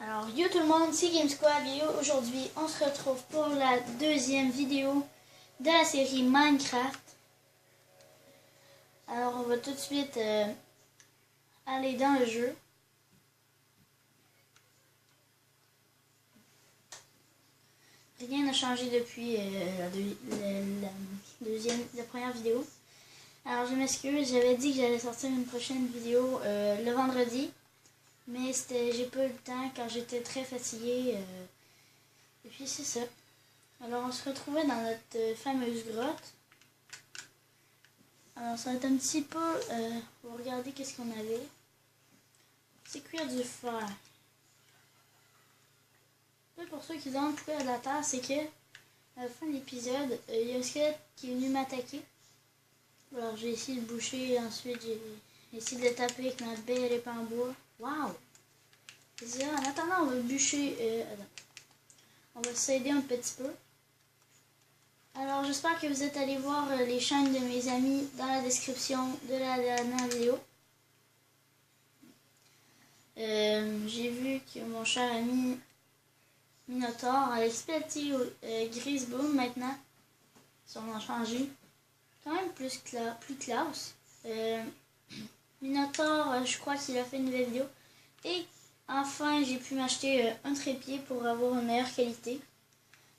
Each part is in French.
Alors, yo tout le monde, c'est GameSquad et aujourd'hui, on se retrouve pour la deuxième vidéo de la série Minecraft. Alors, on va tout de suite aller dans le jeu. Rien n'a changé depuis la première vidéo. Alors, je m'excuse, j'avais dit que j'allais sortir une prochaine vidéo le vendredi. Mais j'ai pas eu le temps car j'étais très fatiguée. Et puis c'est ça. Alors on se retrouvait dans notre fameuse grotte. Alors ça va être un petit peu... on va regarder qu'est-ce qu'on avait. C'est cuire du fer. Pour ceux qui demandent pourquoi il y a de la terre, c'est que à la fin de l'épisode, il y a un squelette qui est venu m'attaquer. Alors j'ai essayé de boucher, ensuite j'ai essayé de le taper avec ma belle épée en bois. Waouh! En attendant, on va bûcher. On va s'aider un petit peu. Alors, j'espère que vous êtes allés voir les chaînes de mes amis dans la description de la dernière vidéo. J'ai vu que mon cher ami Minotaur a exploité Grisboom maintenant. Ça en a changé. Quand même plus classe. Minotaur, je crois qu'il a fait une nouvelle vidéo. Et enfin, j'ai pu m'acheter un trépied pour avoir une meilleure qualité.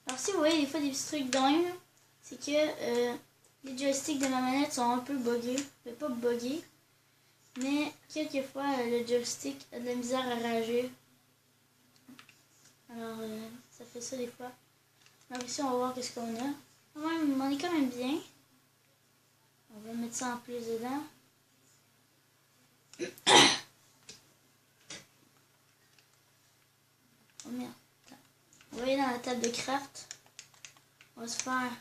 Alors si vous voyez des fois des petits trucs dingues, c'est que les joysticks de ma manette sont un peu buggés. Mais pas buggés, mais quelquefois le joystick a de la misère à réagir. Alors ça fait ça des fois. Alors ici on va voir qu'est-ce qu'on a. On est quand même bien. On va mettre ça en plus dedans. Oh merde. Vous voyez dans la table de craft, on va se faire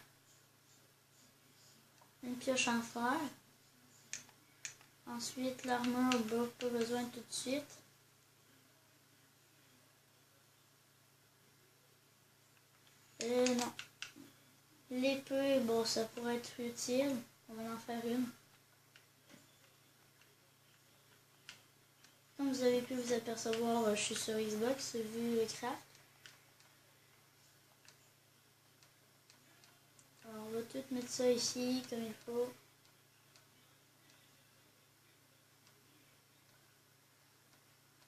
une pioche en fer. Ensuite, l'armure, pas besoin tout de suite. Non. L'épée, bon, ça pourrait être utile. On va en faire une. Comme vous avez pu vous apercevoir, je suis sur Xbox, vu le craft. Alors, on va tout mettre ça ici, comme il faut.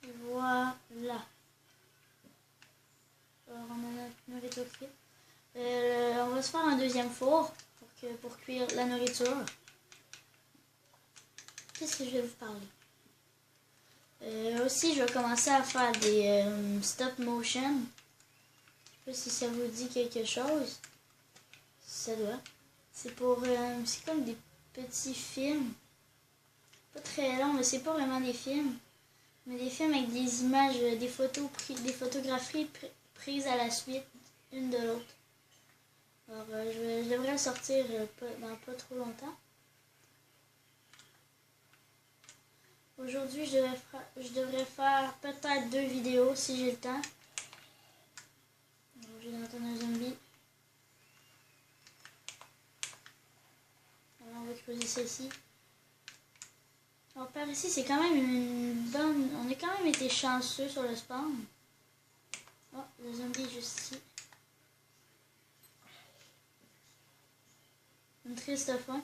Et voilà. Alors, on a notre nourriture cuite. On va se faire un deuxième four pour cuire la nourriture. Qu'est-ce que je vais vous parler? Aussi, je vais commencer à faire des stop motion. Je sais pas si ça vous dit quelque chose. Ça doit. C'est pour... c'est comme des petits films. Pas très longs, mais c'est pas vraiment des films. Mais des films avec des images, des photographies prises à la suite, une de l'autre. Alors, je devrais le sortir dans pas trop longtemps. Aujourd'hui, je devrais faire peut-être 2 vidéos si j'ai le temps. J'ai entendu un zombie. Alors, on va creuser celle-ci. Alors, par ici, c'est quand même une bonne... On a quand même été chanceux sur le spawn. Oh, le zombie est juste ici. Une triste fin.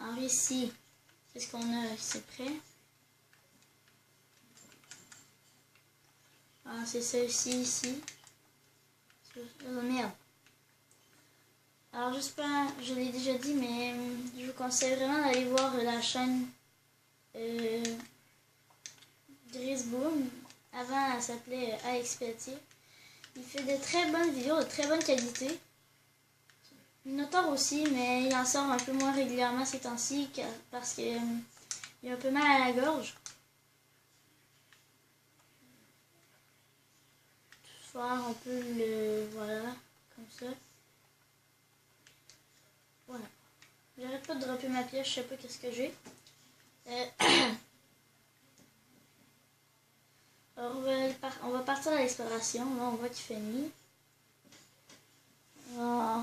Alors ici, qu'est-ce qu'on a? C'est prêt. Ah, c'est celle-ci ici. Oh merde. Alors j'espère, je l'ai déjà dit, mais je vous conseille vraiment d'aller voir la chaîne Grisboom. Avant, elle s'appelait AXPT. Il fait de très bonnes vidéos, de très bonne qualité. Minotaur aussi, mais il en sort un peu moins régulièrement ces temps-ci parce qu'il a un peu mal à la gorge. Ce soir, on peut le... Voilà, comme ça. Voilà. J'arrête pas de dropper ma pièce, je sais pas qu'est-ce que j'ai. Alors, on va partir à l'exploration. Là, on voit qu'il fait nuit. Oh.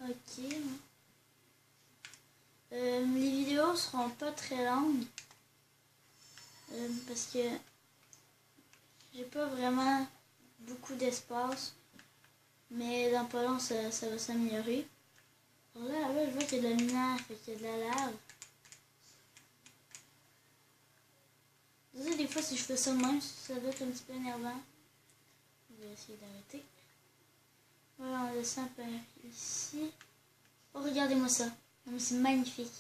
Ok. vidéos seront pas très longues. Parce que j'ai pas vraiment beaucoup d'espace. Mais dans pas long, ça va s'améliorer. Alors là, je vois qu'il y a de la lumière, fait qu'il y a de la lave. Vous savez, des fois, si je fais ça de même, ça doit être un petit peu énervant. Je vais essayer d'arrêter. Voilà, on descend par ici. Oh, regardez-moi ça. Non, mais c'est magnifique.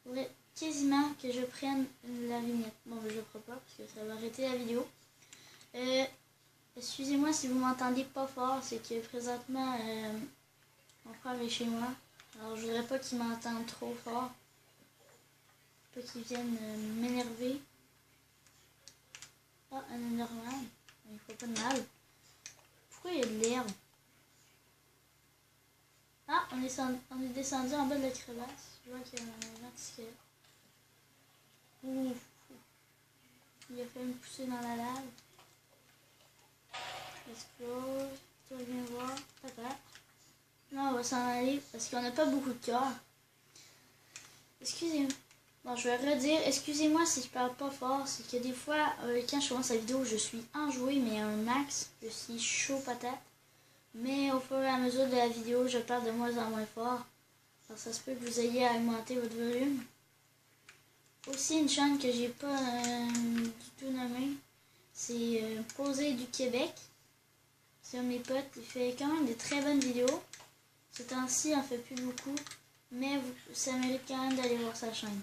Il faudrait quasiment que je prenne la vignette. Bon, mais je ne le ferai pas parce que ça va arrêter la vidéo. Excusez-moi si vous m'entendez pas fort. C'est que présentement, mon frère est chez moi. Alors, je voudrais pas qu'il m'entende trop fort. Pas qu'il vienne m'énerver. Ah, un Enderman. Il faut pas de mal. Pourquoi il y a de l'herbe? Ah, on est descendu en bas de la crevasse. Je vois qu'il y a un anti-squelette. Ouh. Il a fait me pousser dans la lave. Explose. Tu reviens voir. Papa. Non, on va s'en aller parce qu'on n'a pas beaucoup de cœur. Excusez-moi. Bon, je vais redire. Excusez-moi si je parle pas fort. C'est que des fois, quand je commence la vidéo, je suis enjouée, mais à un max. Je suis chaud patate. Mais au fur et à mesure de la vidéo, je parle de moins en moins fort. Alors ça se peut que vous ayez à augmenter votre volume. Aussi une chaîne que j'ai pas du tout nommée, c'est Posé du Québec. C'est un de mes potes, il fait quand même de très bonnes vidéos. Ce temps-ci, il en fait plus beaucoup, mais ça mérite quand même d'aller voir sa chaîne.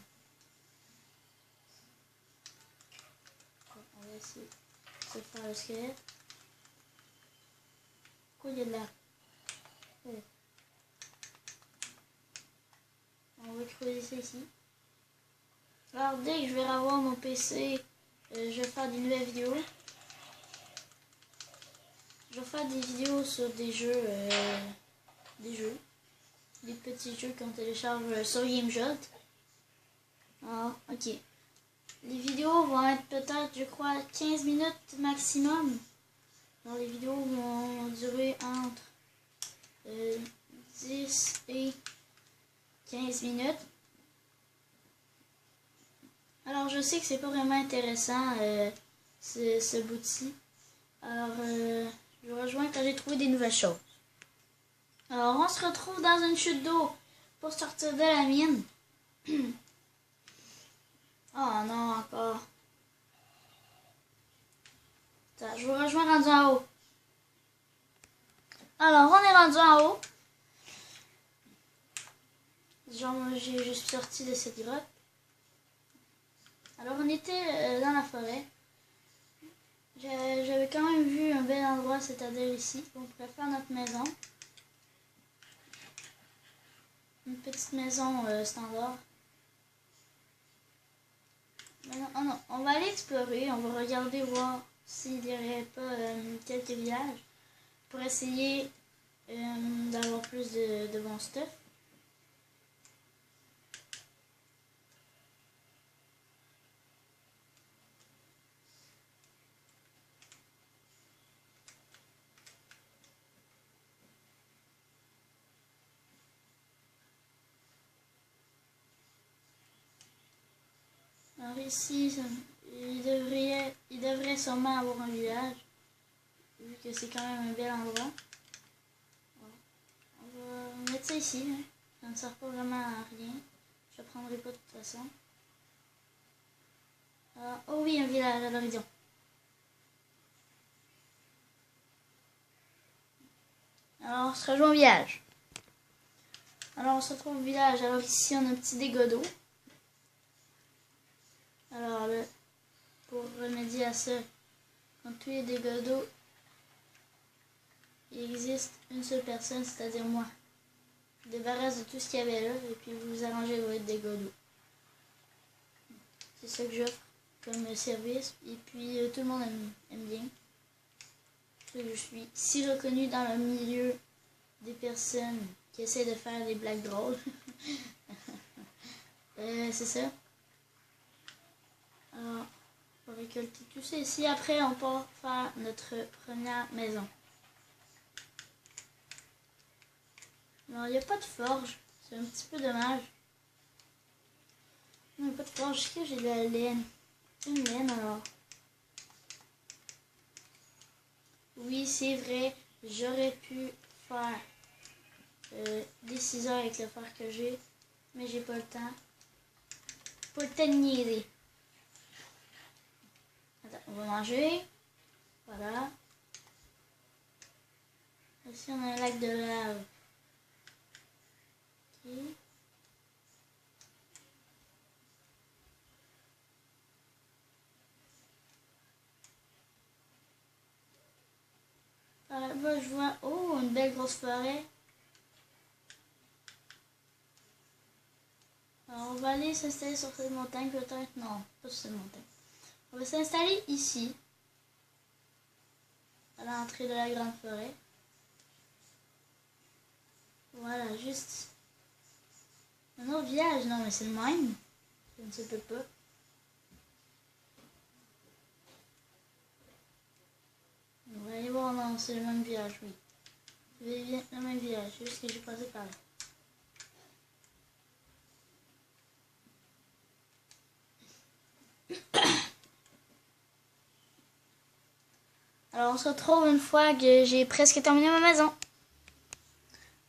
On va essayer de se faire le squelette. Pourquoi il y a de la... Oh. On va creuser ça ici. Alors dès que je vais revoir mon PC, je vais faire des nouvelles vidéos. Je vais faire des vidéos sur des jeux, des petits jeux qu'on télécharge sur GameJolt. Alors, ok. Les vidéos vont être peut-être, je crois, 15 minutes maximum. Alors les vidéos vont durer entre 10 et 15 minutes. Alors je sais que c'est pas vraiment intéressant ce bout-ci. Alors je vous rejoins quand j'ai trouvé des nouvelles choses. Alors on se retrouve dans une chute d'eau pour sortir de la mine. Oh non, encore. Attends, je vous rejoins rendu en haut. Alors on est rendu en haut. Genre je suis sortie de cette grotte. Alors on était dans la forêt. J'avais quand même vu un bel endroit, c'est-à-dire ici. On pourrait faire notre maison. Une petite maison standard. Oh non, on va aller explorer, on va regarder, voir s'il n'y aurait pas quelques villages pour essayer d'avoir plus de bons stuff. Alors ici, il devrait sûrement avoir un village, vu que c'est quand même un bel endroit. On va mettre ça ici, hein. Ça ne sert pas vraiment à rien. Je ne prendrai pas de toute façon. Oh oui, un village à l'horizon. Alors on se rejoint au village. Alors on se retrouve au village. Alors ici on a un petit dégât d'eau. Alors là, pour remédier à ça, quand tous les dégâts d'eau, il existe une seule personne, c'est-à-dire moi. Je débarrasse de tout ce qu'il y avait là et puis vous arrangez votre dégâts d'eau. C'est ça que j'offre comme service et puis tout le monde aime bien. Je suis si reconnue dans le milieu des personnes qui essaient de faire des blagues drôles. C'est ça. Alors, on va récolter tout ça ici. Après, on part faire notre première maison. Alors, il n'y a pas de forge. C'est un petit peu dommage. Non, pas de forge, est-ce que j'ai de la laine? Une laine alors. Oui, c'est vrai, j'aurais pu faire des ciseaux avec le fer que j'ai, mais j'ai pas le temps. Pas le temps de niaiser. Attends, on va manger. Voilà. Ici, on a un lac de lave. Ok. Là-bas, je vois... Oh, une belle grosse forêt. Alors, on va aller s'installer sur cette montagne, peut-être. Non, pas sur cette montagne. On va s'installer ici, à l'entrée de la grande forêt. Voilà, juste... Un autre village, non, mais c'est le même. Ça ne se peut pas. On va aller voir, non, c'est le même village, oui. C'est le même village, juste que j'ai passé par là. Alors on se retrouve une fois que j'ai presque terminé ma maison.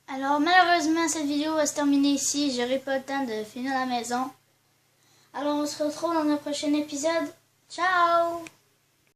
Alors malheureusement cette vidéo va se terminer ici, j'aurai pas le temps de finir la maison. Alors on se retrouve dans un prochain épisode. Ciao!